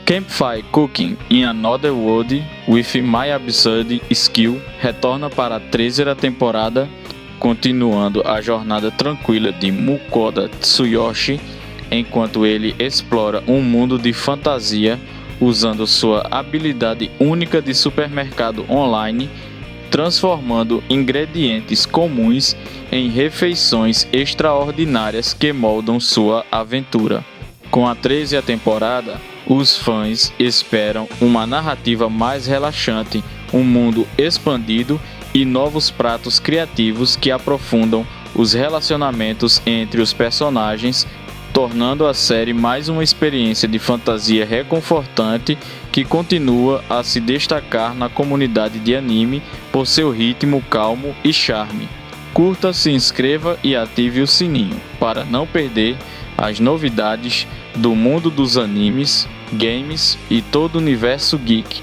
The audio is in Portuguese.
Campfire Cooking in Another World with My Absurd Skill retorna para a terceira temporada, continuando a jornada tranquila de Mukoda Tsuyoshi, enquanto ele explora um mundo de fantasia usando sua habilidade única de supermercado online, transformando ingredientes comuns em refeições extraordinárias que moldam sua aventura. Com a 13ª temporada, os fãs esperam uma narrativa mais relaxante, um mundo expandido e novos pratos criativos que aprofundam os relacionamentos entre os personagens, tornando a série mais uma experiência de fantasia reconfortante que continua a se destacar na comunidade de anime por seu ritmo calmo e charme. Curta, se inscreva e ative o sininho para não perder as novidades do mundo dos animes, games e todo o universo geek.